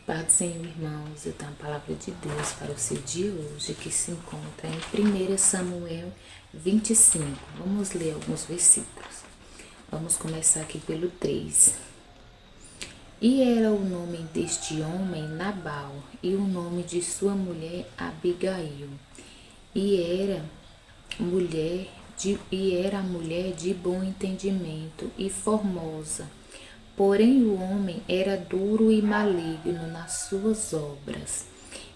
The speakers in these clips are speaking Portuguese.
Pai do Senhor, irmãos, eu tenho a palavra de Deus para o seu dia hoje, que se encontra em 1 Samuel 25. Vamos ler alguns versículos. Vamos começar aqui pelo 3. E era o nome deste homem Nabal, e o nome de sua mulher Abigail. Era a mulher de bom entendimento e formosa. Porém o homem era duro e maligno nas suas obras,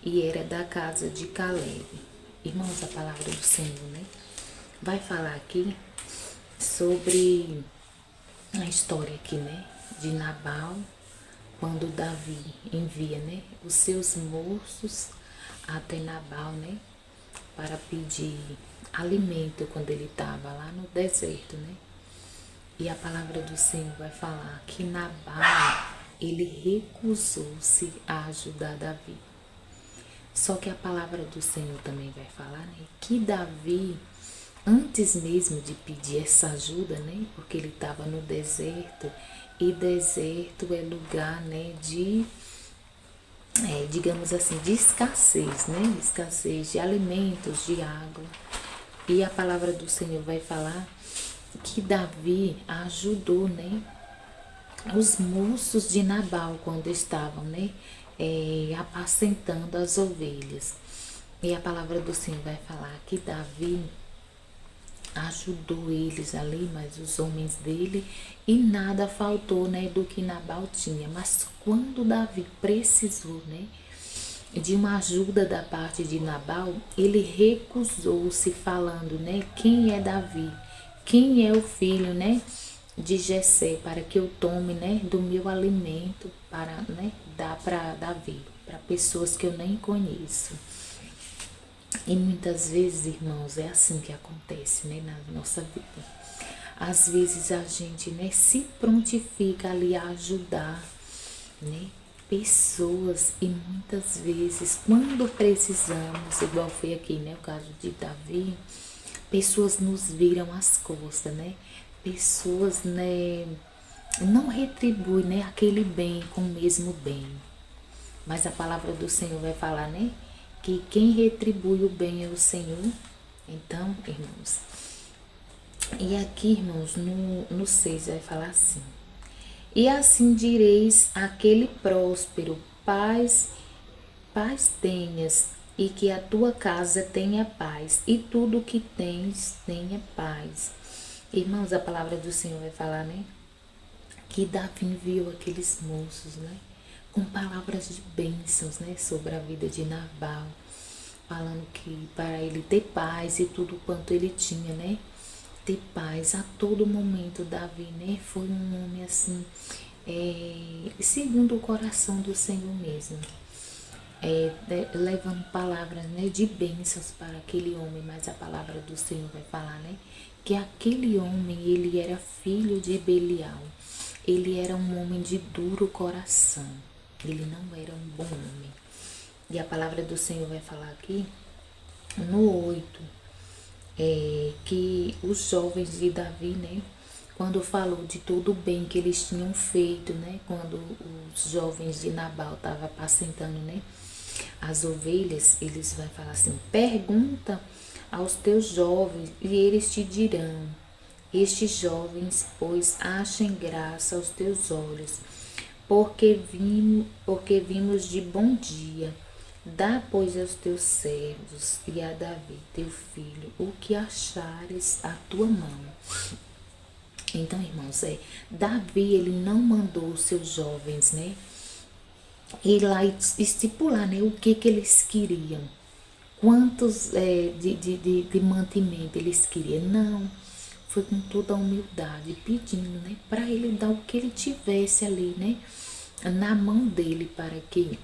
e era da casa de Caleb. Irmãos, a palavra do Senhor, né? Vai falar aqui sobre a história aqui, né? De Nabal, quando Davi envia, né? Os seus moços até Nabal, né? Para pedir alimento quando ele estava lá no deserto, né? E a palavra do Senhor vai falar que Nabal, ele recusou-se a ajudar Davi. Só que a palavra do Senhor também vai falar, né, que Davi, antes mesmo de pedir essa ajuda, né, porque ele estava no deserto, e deserto é lugar, né, de, digamos assim, de escassez, né, escassez de alimentos, de água. E a palavra do Senhor vai falar que Davi ajudou, né, os moços de Nabal quando estavam, né, apacentando as ovelhas. E a palavra do Senhor vai falar que Davi ajudou eles ali, mas os homens dele, e nada faltou, né, do que Nabal tinha. Mas quando Davi precisou, né, de uma ajuda da parte de Nabal, ele recusou-se, falando, né, quem é Davi? Quem é o filho, né, de Jessé, para que eu tome, né, do meu alimento para, né, dar para Davi, para pessoas que eu nem conheço. E muitas vezes, irmãos, é assim que acontece, né, na nossa vida. Às vezes a gente, né, se prontifica ali a ajudar, né, pessoas, e muitas vezes quando precisamos, igual foi aqui, né, o caso de Davi, pessoas nos viram as costas, né? Pessoas, né, não retribuem, né, aquele bem com o mesmo bem. Mas a palavra do Senhor vai falar, né, que quem retribui o bem é o Senhor. Então, irmãos, e aqui, irmãos, no 6 vai falar assim: e assim direis àquele próspero, paz tenhas, e que a tua casa tenha paz, e tudo o que tens tenha paz. Irmãos, a palavra do Senhor vai falar, né, que Davi enviou aqueles moços, né, com palavras de bênçãos, né, sobre a vida de Nabal, falando que para ele ter paz e tudo quanto ele tinha, né, ter paz a todo momento. Davi, né, foi um homem assim, segundo o coração do Senhor mesmo, levando palavras, né, de bênçãos para aquele homem. Mas a palavra do Senhor vai falar, né, que aquele homem, ele era filho de Belial, ele era um homem de duro coração, ele não era um bom homem. E a palavra do Senhor vai falar aqui no 8, que os jovens de Davi, né, quando falou de todo o bem que eles tinham feito, né, quando os jovens de Nabal estavam apacentando, né, as ovelhas, eles vão falar assim: pergunta aos teus jovens e eles te dirão. Estes jovens, pois, achem graça aos teus olhos, porque vimos de bom dia. Dá, pois, aos teus servos e a Davi, teu filho, o que achares à tua mão. Então, irmãos, Davi, ele não mandou os seus jovens, né, ir lá e estipular, né, o que eles queriam, quantos de mantimento eles queriam. Não, foi com toda a humildade, pedindo, né, para ele dar o que ele tivesse ali, né, na mão dele, para que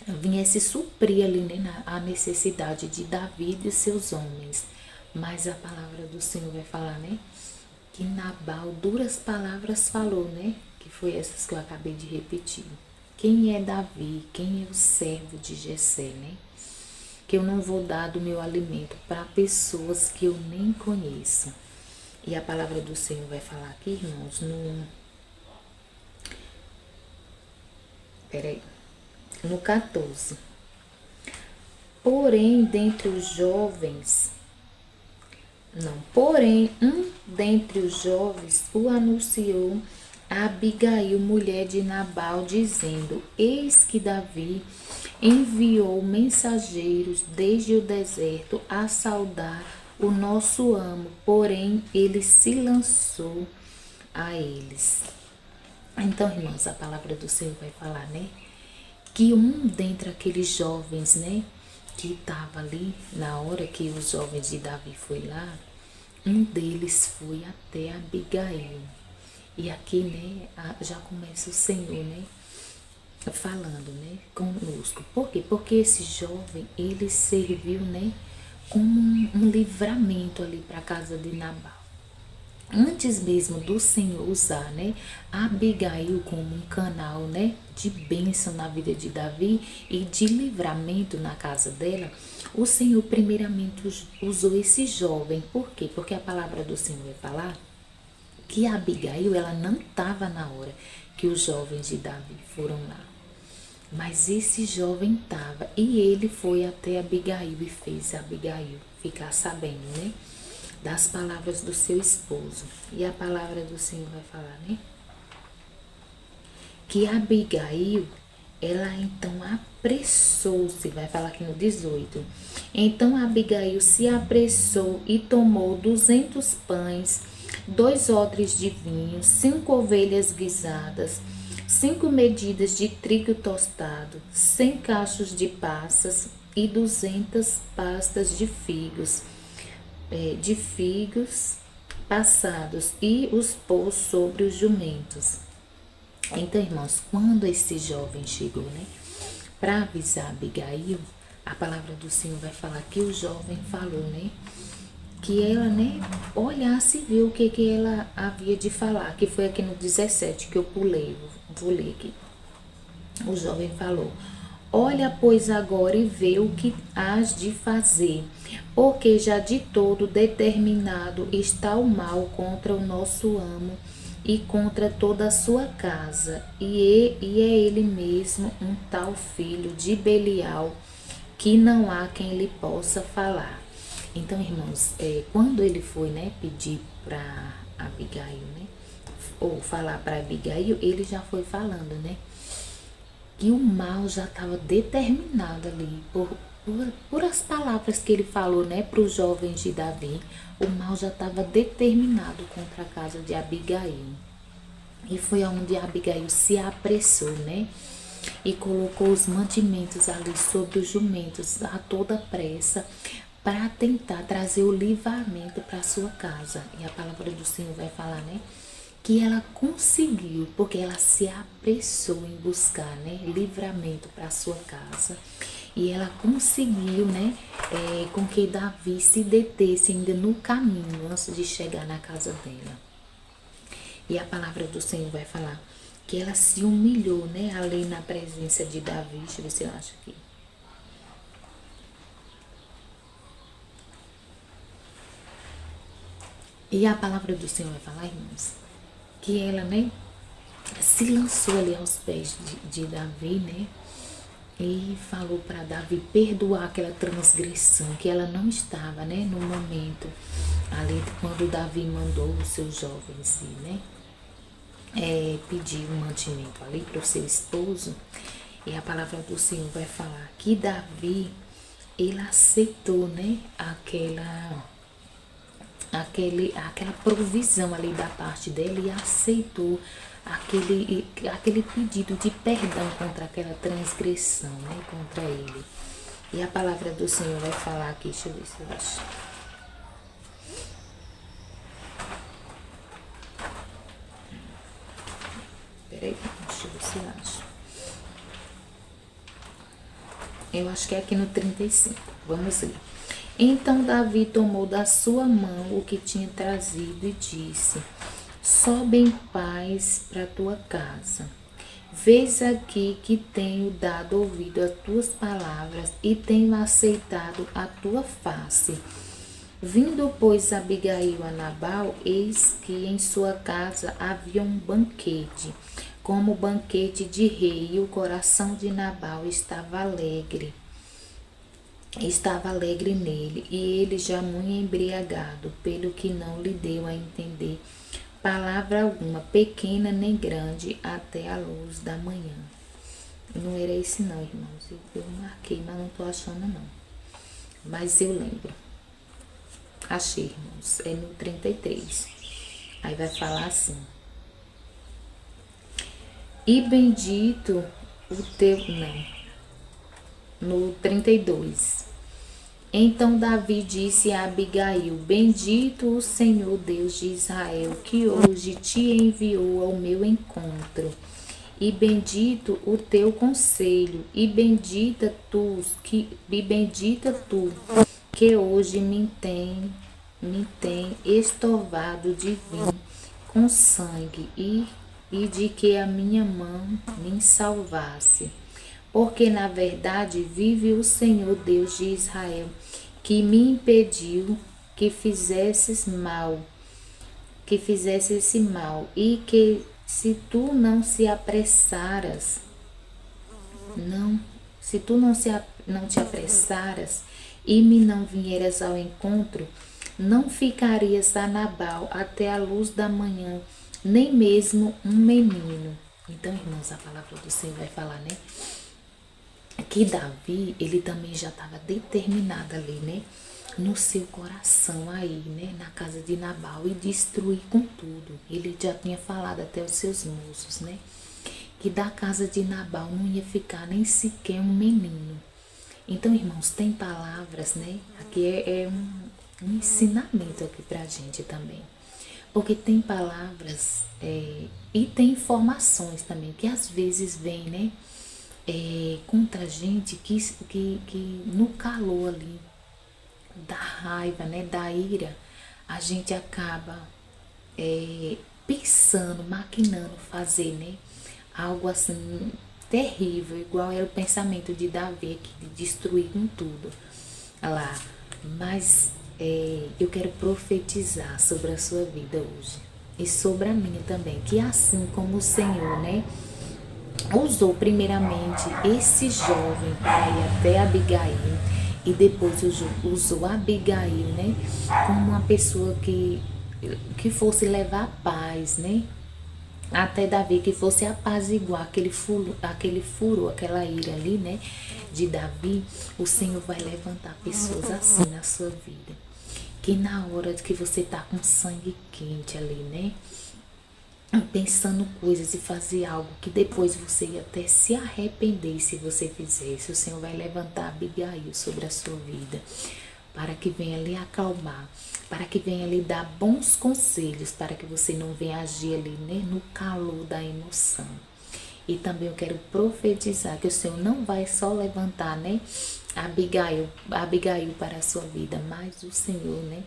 viesse suprir ali, né, a necessidade de Davi e de seus homens. Mas a palavra do Senhor vai falar, né, que Nabal duras palavras falou, né, que foi essas que eu acabei de repetir. Quem é Davi? Quem é o servo de Jessé, né? Que eu não vou dar do meu alimento para pessoas que eu nem conheço. E a palavra do Senhor vai falar aqui, irmãos, no 14. Porém, dentre os jovens, porém, um dentre os jovens o anunciou a Abigail, mulher de Nabal, dizendo: Eis que Davi enviou mensageiros desde o deserto a saudar o nosso amo, porém ele se lançou a eles. Então, irmãos, a palavra do Senhor vai falar, né? Que um dentre aqueles jovens, né? Que estava ali na hora que os jovens de Davi foi lá, um deles foi até Abigail. E aqui, né, já começa o Senhor, né, falando, né, conosco. Por quê? Porque esse jovem, ele serviu, né, como um livramento ali para a casa de Nabal. Antes mesmo do Senhor usar, né, Abigail como um canal, né, de bênção na vida de Davi e de livramento na casa dela, o Senhor primeiramente usou esse jovem. Por quê? Porque a palavra do Senhor vai falar que a Abigail, ela não estava na hora que os jovens de Davi foram lá. Mas esse jovem estava e ele foi até Abigail e fez a Abigail ficar sabendo, né, das palavras do seu esposo. E a palavra do Senhor vai falar, né, que Abigail, ela então apressou-se, vai falar aqui no 18. Então Abigail se apressou e tomou 200 pães, 2 odres de vinho, 5 ovelhas guisadas, 5 medidas de trigo tostado, 100 cachos de passas e 200 pastas de figos passados, e os pôs sobre os jumentos. Então, irmãos, quando esse jovem chegou, né, para avisar Abigail, a palavra do Senhor vai falar que o jovem falou, né, que ela, né, olhasse e viu o que ela havia de falar, que foi aqui no 17 que eu pulei, vou ler aqui. O jovem falou: Olha, pois, agora e vê o que hás de fazer, porque já de todo determinado está o mal contra o nosso amo e contra toda a sua casa, e é ele mesmo um tal filho de Belial, que não há quem lhe possa falar. Então, irmãos, quando ele foi, né, pedir para Abigail, né, ou falar para Abigail, ele já foi falando, né, que o mal já estava determinado ali, por as palavras que ele falou, né, para os jovens de Davi, o mal já estava determinado contra a casa de Abigail. E foi onde Abigail se apressou, né, e colocou os mantimentos ali sobre os jumentos a toda pressa, para tentar trazer o livramento para sua casa. E a palavra do Senhor vai falar, né, que ela conseguiu, porque ela se apressou em buscar, né, livramento para sua casa. E ela conseguiu, né, com que Davi se detesse ainda no caminho antes de chegar na casa dela. E a palavra do Senhor vai falar que ela se humilhou, né, ali na presença de Davi. Deixa eu ver se eu acho aqui. E a palavra do Senhor vai falar, irmãos, que ela, né, se lançou ali aos pés de Davi, né, e falou para Davi perdoar aquela transgressão, que ela não estava, né, no momento ali quando Davi mandou os seus jovens ir, né, pedir um mantimento ali para o seu esposo. E a palavra do Senhor vai falar que Davi, ele aceitou, né, aquela provisão ali da parte dele, e aceitou aquele pedido de perdão contra aquela transgressão, né, contra ele. E a palavra do Senhor vai falar aqui, deixa eu ver se eu acho. Peraí, deixa eu ver se eu acho. Eu acho que é aqui no 35, vamos ver. Então Davi tomou da sua mão o que tinha trazido e disse: Sobe em paz para tua casa. Vês aqui que tenho dado ouvido às tuas palavras e tenho aceitado a tua face. Vindo, pois, Abigail a Nabal, eis que em sua casa havia um banquete, como banquete de rei, e o coração de Nabal estava alegre nele, e ele já muito embriagado, pelo que não lhe deu a entender palavra alguma, pequena nem grande, até a luz da manhã. Não era esse não, irmãos. Eu marquei, mas não tô achando não. Mas eu lembro. Achei, irmãos. É no 33. Aí vai falar assim: e bendito o teu... Não. No 32. Então Davi disse a Abigail: bendito o Senhor Deus de Israel, que hoje te enviou ao meu encontro. E bendito o teu conselho, e bendita tu, que hoje me tem estovado de vir com sangue, e de que a minha mão me salvasse. Porque na verdade vive o Senhor Deus de Israel, que me impediu que fizesse esse mal, e que se tu não se apressaras, se tu não te apressaras e me não vieras ao encontro, não ficarias a Nabal até a luz da manhã, nem mesmo um menino. Então, irmãos, a palavra do Senhor vai falar, né? Que Davi, ele também já estava determinado ali, né? No seu coração aí, né? Na casa de Nabal, e destruir com tudo. Ele já tinha falado até aos seus moços, né? Que da casa de Nabal não ia ficar nem sequer um menino. Então, irmãos, tem palavras, né? Aqui é um ensinamento aqui pra gente também. Porque tem palavras e tem informações também, que às vezes vem, né? Contra a gente que no calor ali da raiva, né, da ira, a gente acaba pensando, maquinando fazer, né, algo assim terrível, igual era o pensamento de Davi aqui, de destruir com tudo lá. Mas eu quero profetizar sobre a sua vida hoje e sobre a minha também, que assim como o Senhor, né, usou primeiramente esse jovem para ir até Abigail, e depois usou Abigail, né, como uma pessoa que fosse levar paz, né, até Davi, que fosse apaziguar aquele furor, aquela ira ali, né, de Davi. O Senhor vai levantar pessoas assim na sua vida, que na hora que você tá com sangue quente ali, né, pensando coisas e fazer algo que depois você ia até se arrepender se você fizesse, o Senhor vai levantar Abigail sobre a sua vida, para que venha lhe acalmar, para que venha lhe dar bons conselhos, para que você não venha agir ali, né, no calor da emoção. E também eu quero profetizar que o Senhor não vai só levantar, né, Abigail para a sua vida, mas o Senhor, né,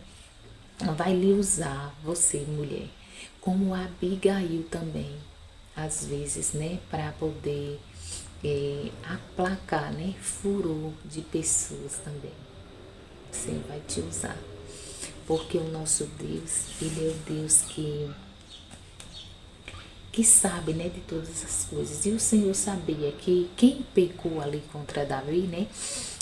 vai lhe usar, você, mulher, como Abigail também, às vezes, né, para poder aplacar, né, furor de pessoas também. O Senhor vai te usar, porque o nosso Deus, Ele é o Deus que sabe, né, de todas as coisas. E o Senhor sabia que quem pecou ali contra Davi, né,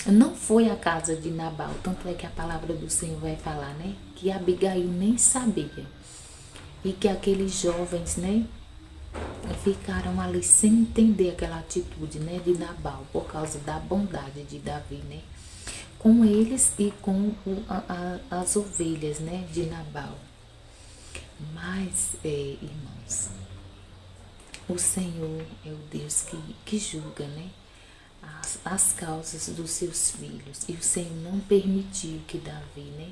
não foi a casa de Nabal. Tanto é que a palavra do Senhor vai falar, né, que Abigail nem sabia. E que aqueles jovens, né, ficaram ali sem entender aquela atitude, né, de Nabal, por causa da bondade de Davi, né, com eles e com as ovelhas, né, de Nabal. Mas, irmãos, o Senhor é o Deus que julga, né, as causas dos seus filhos. E o Senhor não permitiu que Davi, né,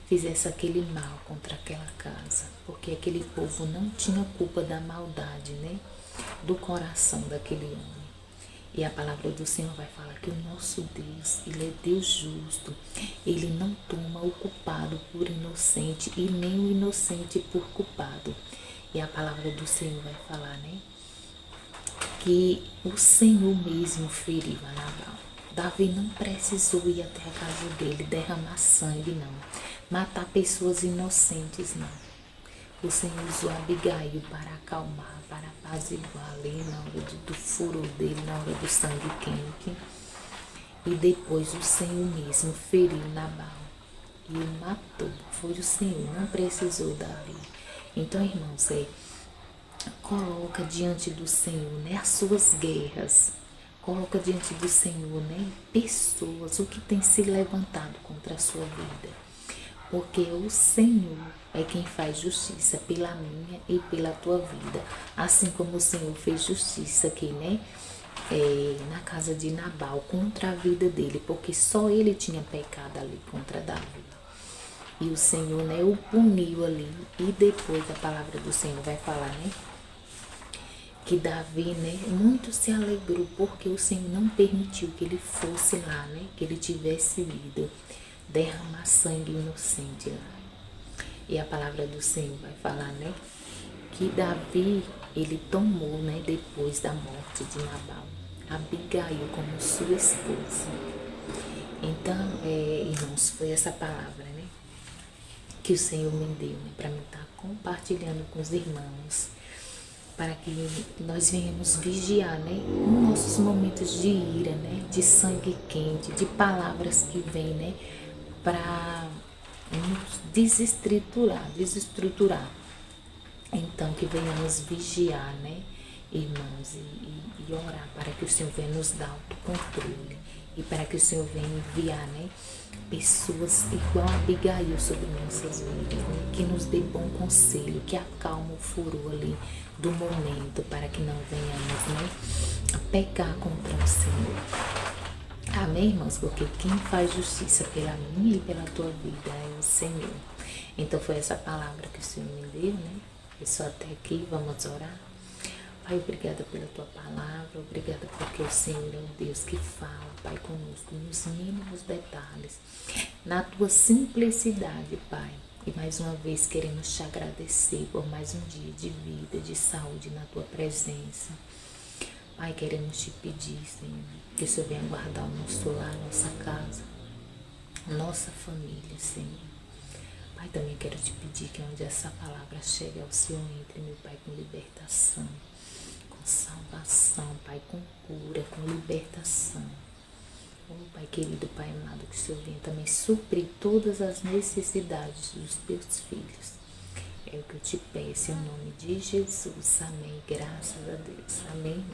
fizesse aquele mal contra aquela casa, porque aquele povo não tinha culpa da maldade, né, do coração daquele homem. E a palavra do Senhor vai falar que o nosso Deus, Ele é Deus justo. Ele não toma o culpado por inocente e nem o inocente por culpado. E a palavra do Senhor vai falar, né, que o Senhor mesmo feriu a Nabal. Davi não precisou ir até a casa dele derramar sangue, não. Matar pessoas inocentes, não. O Senhor usou Abigail para acalmar, para apaziguar ali na hora do furor dele, na hora do sangue quente. E depois o Senhor mesmo feriu Nabal e o matou. Foi o Senhor, não precisou Davi. Então, irmãos, coloca diante do Senhor, né, as suas guerras. Coloca diante do Senhor, né, pessoas, o que tem se levantado contra a sua vida. Porque o Senhor é quem faz justiça pela minha e pela tua vida. Assim como o Senhor fez justiça aqui, né? Na casa de Nabal, contra a vida dele. Porque só ele tinha pecado ali contra Davi. E o Senhor, né, o puniu ali. E depois a palavra do Senhor vai falar, né? Que Davi, né, muito se alegrou porque o Senhor não permitiu que ele fosse lá, né? Que ele tivesse ido derramar sangue inocente lá. E a palavra do Senhor vai falar, né? Que Davi, ele tomou, né? Depois da morte de Nabal, Abigail como sua esposa. Então, irmãos, foi essa palavra, né? Que o Senhor me deu, né? Para me estar compartilhando com os irmãos. Para que nós venhamos vigiar, né? Nos nossos momentos de ira, né? De sangue quente, de palavras que vêm, né? Para nos desestruturar. Então, que venhamos vigiar, né, irmãos, e orar para que o Senhor venha nos dar autocontrole e para que o Senhor venha enviar, né, pessoas igual a Abigail sobre nossas vidas, né, que nos dê bom conselho, que acalma o furor ali do momento, para que não venhamos, né, a pecar contra o Senhor. Amém, irmãos? Porque quem faz justiça pela minha e pela tua vida é o Senhor. Então foi essa palavra que o Senhor me deu, né? Eu só até aqui, vamos orar. Pai, obrigada pela tua palavra, obrigada porque o Senhor é o Deus que fala, Pai, conosco nos mínimos detalhes, na tua simplicidade, Pai. E mais uma vez queremos te agradecer por mais um dia de vida, de saúde na tua presença. Pai, queremos te pedir, Senhor, que o Senhor venha guardar o nosso lar, nossa casa, nossa família, Senhor. Pai, também quero te pedir que onde essa palavra chegue ao Senhor, entre, meu Pai, com libertação, com salvação, Pai, com cura, com libertação. Oh, Pai querido, Pai amado, que o Senhor venha também suprir todas as necessidades dos teus filhos. É o que eu te peço, em nome de Jesus. Amém. Graças a Deus. Amém.